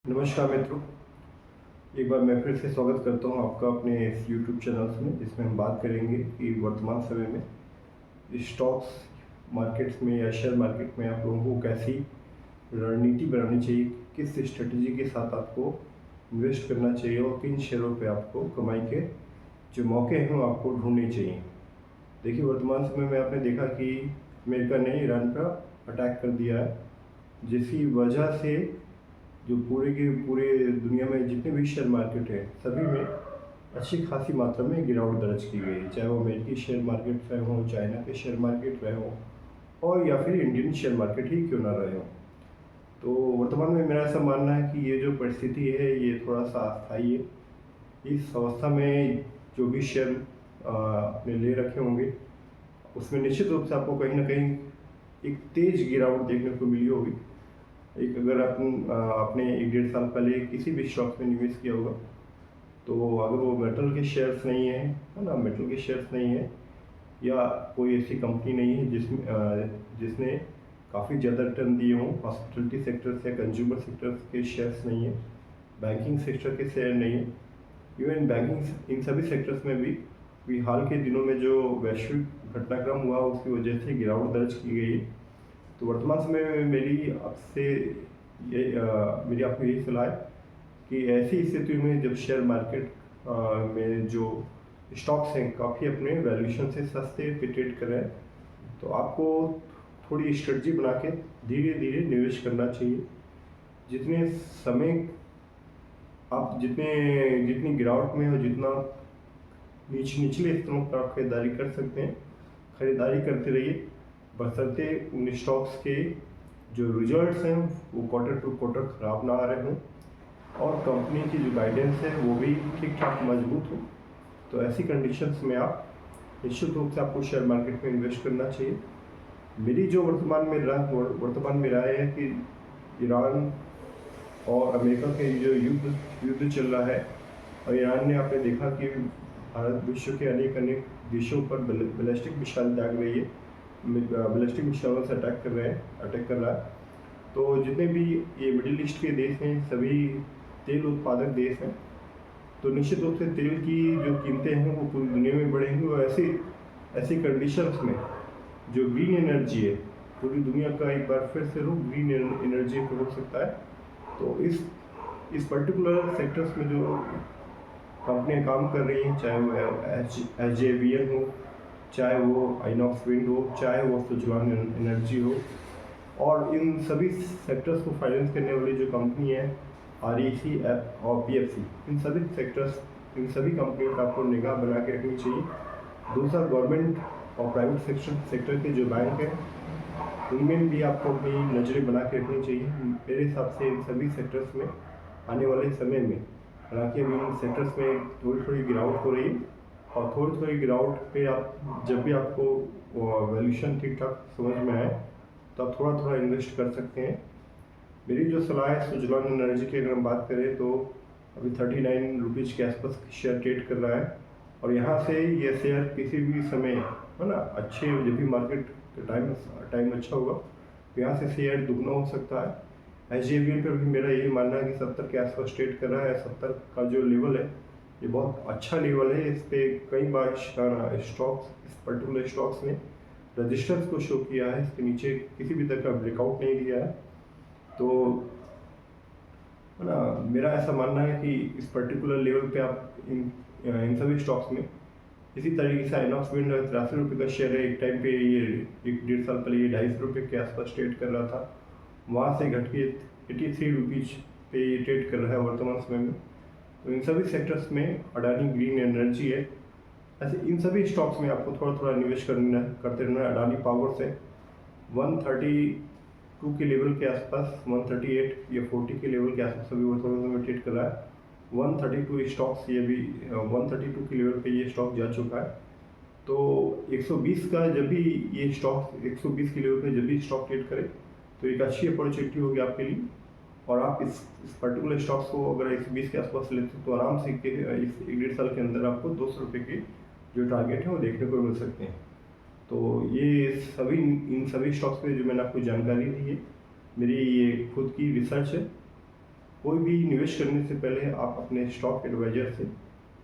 नमस्कार मित्रों। एक बार मैं फिर से स्वागत करता हूं आपका अपने इस यूट्यूब चैनल में, जिसमें हम बात करेंगे कि वर्तमान समय में स्टॉक्स मार्केट्स में या शेयर मार्केट में आप लोगों को कैसी रणनीति बनानी चाहिए, किस स्ट्रेटजी के साथ आपको इन्वेस्ट करना चाहिए और किन शेयरों पे आपको कमाई के जो मौके हैं वो आपको ढूंढने चाहिए। देखिए, वर्तमान समय में आपने देखा कि अमेरिका ने ईरान पर अटैक कर दिया है, जिसकी वजह से जो पूरे के पूरे दुनिया में जितने भी शेयर मार्केट है सभी में अच्छी खासी मात्रा में गिरावट दर्ज की गई है। चाहे वो अमेरिकी शेयर मार्केट रहे हों, चाइना के शेयर मार्केट रहे हों और या फिर इंडियन शेयर मार्केट ही क्यों ना रहे हों। तो वर्तमान में मेरा ऐसा मानना है कि ये जो परिस्थिति है ये थोड़ा सा अस्थायी है। इस अवस्था में जो भी शेयर आपने ले रखे होंगे उसमें निश्चित रूप से आपको कहीं ना कहीं एक तेज गिरावट देखने को मिली होगी। एक अगर आपने 1-1.5 साल पहले किसी भी स्टॉक में निवेश किया होगा, तो अगर वो मेटल के शेयर्स नहीं है ना, मेटल के शेयर्स नहीं है या कोई ऐसी कंपनी नहीं है जिसने काफ़ी ज़्यादा रिटर्न दिए हों, हॉस्पिटलिटी सेक्टर से कंज्यूमर सेक्टर के शेयर्स नहीं है, बैंकिंग सेक्टर के शेयर नहीं है, इवन बैंकिंग इन सभी सेक्टर्स में भी हाल के दिनों में जो वैश्विक घटनाक्रम हुआ उसकी वजह से गिरावट दर्ज की गई है। तो वर्तमान समय में मेरी आपको यही सलाह है कि ऐसी स्थिति में जब शेयर मार्केट में जो स्टॉक्स हैं काफ़ी अपने वैल्यूएशन से सस्ते पे ट्रेड कर रहे हैं, तो आपको थोड़ी स्ट्रेटजी बना के धीरे धीरे निवेश करना चाहिए। जितने समय आप जितनी गिरावट में और जितना निचले स्तरों पर आप खरीदारी कर सकते हैं, खरीदारी करते रहिए, बशर्ते उन स्टॉक्स के जो रिजल्ट्स हैं वो क्वार्टर टू क्वार्टर ख़राब ना आ रहे हों और कंपनी की जो गाइडेंस है वो भी ठीक ठाक मजबूत हो। तो ऐसी कंडीशंस में आप निश्चित रूप से आपको शेयर मार्केट में इन्वेस्ट करना चाहिए। मेरी जो वर्तमान में राय है कि ईरान और अमेरिका के जो युद्ध चल रहा है और ईरान ने आपने देखा कि भारत विश्व के अनेक देशों पर बैलिस्टिक मिसाइल दाग रही है, बैलिस्टिक मिसाइलों से अटैक कर रहा है। तो जितने भी ये मिडिल ईस्ट के देश हैं सभी तेल उत्पादक देश हैं, तो निश्चित रूप से तेल की जो कीमतें हैं वो पूरी दुनिया में बढ़ेंगी और ऐसी कंडीशंस में जो ग्रीन एनर्जी है पूरी दुनिया का एक बार फिर से रुख ग्रीन एनर्जी पर हो सकता है। तो इस पर्टिकुलर सेक्टर्स में जो कंपनियां काम कर रही हैं, चाहे वो SJVN हो, चाहे वो आइनॉक्स विंड हो, चाहे वो सुजलान एनर्जी हो, और इन सभी सेक्टर्स को फाइनेंस करने वाली जो कंपनी है REC और PFC, इन सभी कंपनियों का आपको निगाह बना के रखनी चाहिए। दूसरा, गवर्नमेंट और प्राइवेट सेक्टर के जो बैंक हैं उनमें भी आपको अपनी नज़रें बना के रखनी चाहिए। मेरे हिसाब से इन सभी सेक्टर्स में आने वाले समय में, हालांकि अभी इन सेक्टर्स में थोड़ी गिरावट हो रही है और थोड़ी गिरावट पे आप जब भी आपको वैल्यूशन ठीक ठाक समझ में आए तो आप थोड़ा इन्वेस्ट कर सकते हैं। मेरी जो सलाह है, सुजलान एनर्जी की अगर हम बात करें तो अभी 39 रुपीज़ के आसपास शेयर ट्रेड कर रहा है और यहाँ से ये शेयर किसी भी समय है ना अच्छे, जब भी मार्केट टाइम अच्छा होगा तो यहाँ से शेयर दुगना हो सकता है। SJVN पर भी मेरा यही मानना है कि 70 के आसपास ट्रेड कर रहा है। 70 का जो लेवल है ये बहुत अच्छा लेवल है। इस पर कई बार इस पर्टिकुलर स्टॉक्स ने रजिस्टर्स को शो किया है, इसके नीचे किसी भी तरह का ब्रेकआउट नहीं दिया है। तो है ना, मेरा ऐसा मानना है कि इस पर्टिकुलर लेवल पे आप इन सभी स्टॉक्स में इसी तरीके से आइनॉक्स विंड 83 रुपये का शेयर है। एक टाइम पे ये 1-1.5 साल पहले ये 250 रुपये के आसपास ट्रेड कर रहा था, वहाँ से घट के 83 रुपीज़ पे ये ट्रेड कर रहा है वर्तमान समय में। तो इन सभी सेक्टर्स में अडानी ग्रीन एनर्जी है, ऐसे इन सभी स्टॉक्स में आपको थोड़ा निवेश करते रहना है। अडानी पावर से 132 के लेवल के आसपास, 138 या 40 के लेवल के आसपास अभी वर्तमान समय ट्रेड कर रहा है। 132 स्टॉक्स, ये भी 132 के लेवल पे ये स्टॉक जा चुका है। तो 120 का जब भी ये स्टॉक 120 के लेवल पे जब भी स्टॉक ट्रेड करे तो एक अच्छी अपॉर्चुनिटी होगी आपके लिए। और आप इस पर्टिकुलर स्टॉक्स को अगर 120 के आसपास लेते हैं तो आराम से इस 1-1.5 साल के अंदर आपको 200 रुपये के जो टारगेट है वो देखने को मिल सकते हैं। तो ये इन सभी स्टॉक्स पे जो मैंने आपको जानकारी दी है मेरी ये खुद की रिसर्च है कोई भी निवेश करने से पहले आप अपने स्टॉक एडवाइजर से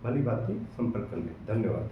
भली भांति संपर्क कर लें। धन्यवाद।